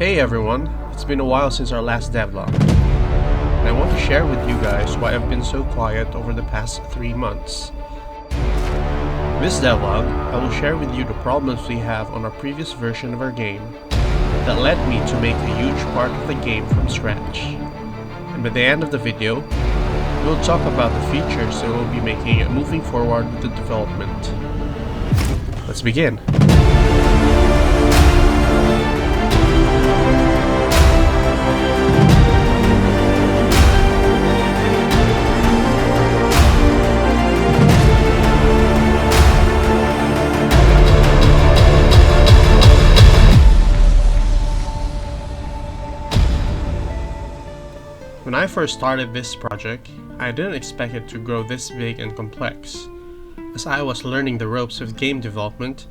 Hey everyone, it's been a while since our last devlog, and I want to share with you guys why I've been so quiet over the past 3 months. This devlog, I will share with you the problems we have on our previous version of our game that led me to make a huge part of the game from scratch. And by the end of the video, we'll talk about the features that we'll be making moving forward with the development. Let's begin. When I first started this project, I didn't expect it to grow this big and complex. As I was learning the ropes of game development,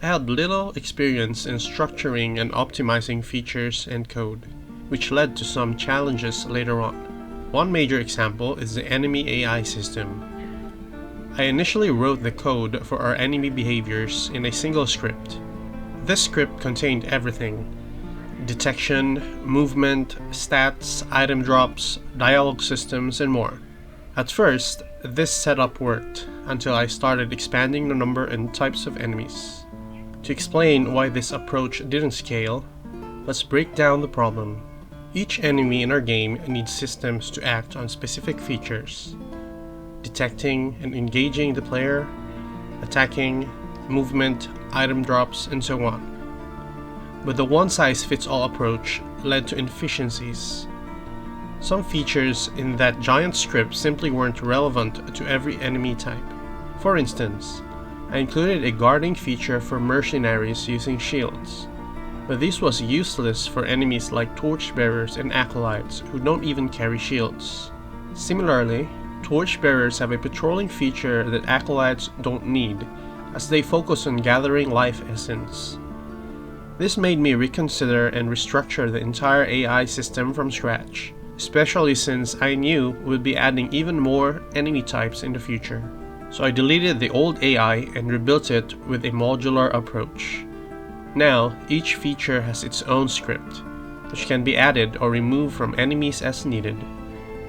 I had little experience in structuring and optimizing features and code, which led to some challenges later on. One major example is the enemy AI system. I initially wrote the code for our enemy behaviors in a single script. This script contained everything: detection, movement, stats, item drops, dialogue systems, and more. At first, this setup worked until I started expanding the number and types of enemies. To explain why this approach didn't scale, let's break down the problem. Each enemy in our game needs systems to act on specific features: detecting and engaging the player, attacking, movement, item drops, and so on. But the one-size-fits-all approach led to inefficiencies. Some features in that giant script simply weren't relevant to every enemy type. For instance, I included a guarding feature for mercenaries using shields, but this was useless for enemies like torchbearers and acolytes who don't even carry shields. Similarly, torchbearers have a patrolling feature that acolytes don't need, as they focus on gathering life essence. This made me reconsider and restructure the entire AI system from scratch, especially since I knew we'd be adding even more enemy types in the future. So I deleted the old AI and rebuilt it with a modular approach. Now, each feature has its own script, which can be added or removed from enemies as needed.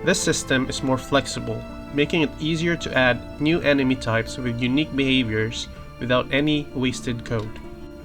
This system is more flexible, making it easier to add new enemy types with unique behaviors without any wasted code.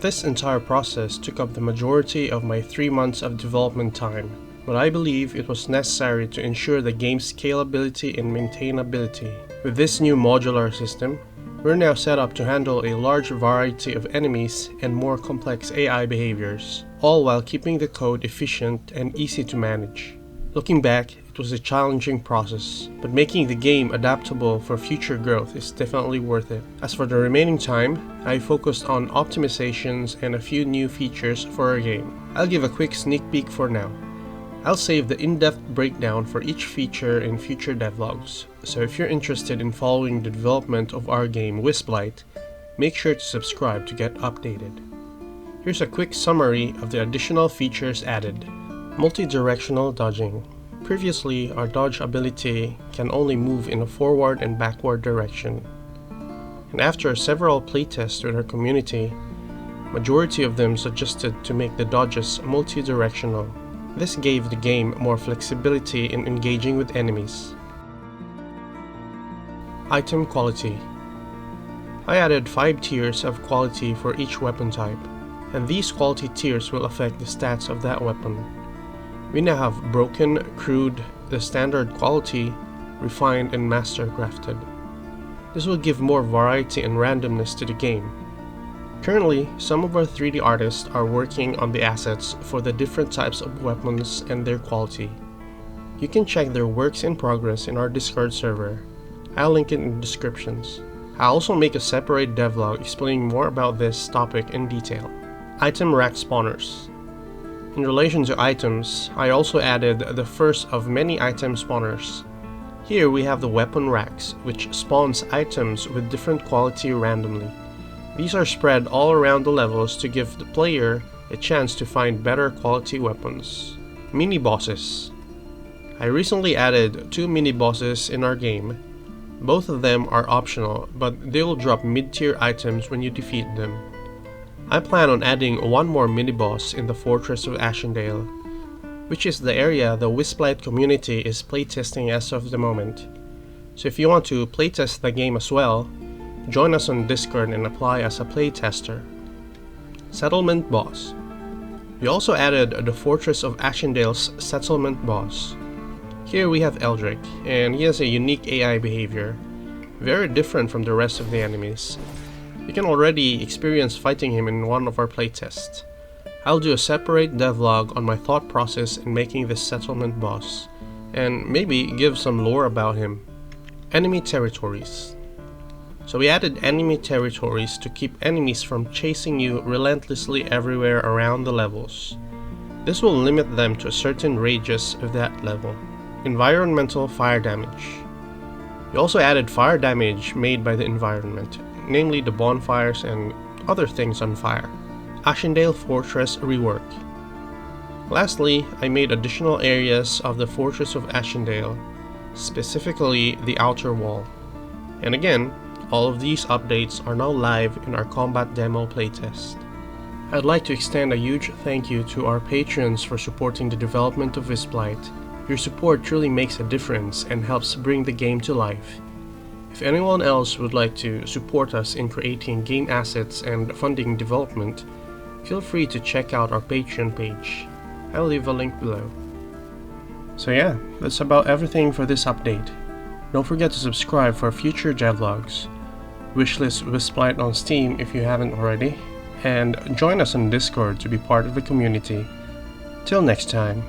This entire process took up the majority of my 3 months of development time, but I believe it was necessary to ensure the game's scalability and maintainability. With this new modular system, we're now set up to handle a large variety of enemies and more complex AI behaviors, all while keeping the code efficient and easy to manage. Looking back, it was a challenging process, but making the game adaptable for future growth is definitely worth it. As for the remaining time, I focused on optimizations and a few new features for our game. I'll give a quick sneak peek for now. I'll save the in-depth breakdown for each feature in future devlogs, so if you're interested in following the development of our game Wisplight, make sure to subscribe to get updated. Here's a quick summary of the additional features added. Multi-directional dodging. Previously, our dodge ability can only move in a forward and backward direction. And after several playtests with our community, majority of them suggested to make the dodges multi-directional. This gave the game more flexibility in engaging with enemies. Item quality. I added 5 tiers of quality for each weapon type, and these quality tiers will affect the stats of that weapon. We now have broken, crude, the standard quality, refined, and master crafted. This will give more variety and randomness to the game. Currently, some of our 3D artists are working on the assets for the different types of weapons and their quality. You can check their works in progress in our Discord server. I'll link it in the descriptions. I'll also make a separate devlog explaining more about this topic in detail. Item rack spawners. In relation to items, I also added the first of many item spawners. Here we have the weapon racks, which spawns items with different quality randomly. These are spread all around the levels to give the player a chance to find better quality weapons. Mini bosses. I recently added 2 mini bosses in our game. Both of them are optional, but they will drop mid-tier items when you defeat them. I plan on adding one more mini-boss in the Fortress of Ashendale, which is the area the Wisplight community is playtesting as of the moment. So if you want to playtest the game as well, join us on Discord and apply as a playtester. Settlement Boss. We also added the Fortress of Ashendale's Settlement Boss. Here we have Eldrick, and he has a unique AI behavior, very different from the rest of the enemies. You can already experience fighting him in one of our playtests. I'll do a separate devlog on my thought process in making this settlement boss, and maybe give some lore about him. Enemy territories. So we added enemy territories to keep enemies from chasing you relentlessly everywhere around the levels. This will limit them to a certain radius of that level. Environmental fire damage. We also added fire damage made by the environment, namely the bonfires and other things on fire. Ashendale Fortress rework. Lastly, I made additional areas of the Fortress of Ashendale, specifically the outer wall. And again, all of these updates are now live in our combat demo playtest. I'd like to extend a huge thank you to our patrons for supporting the development of Wisplight. Your support truly makes a difference and helps bring the game to life. If anyone else would like to support us in creating game assets and funding development, feel free to check out our Patreon page. I'll leave a link below. So yeah, that's about everything for this update. Don't forget to subscribe for future devlogs. Wishlist Wisplight on Steam if you haven't already, and join us on Discord to be part of the community. Till next time.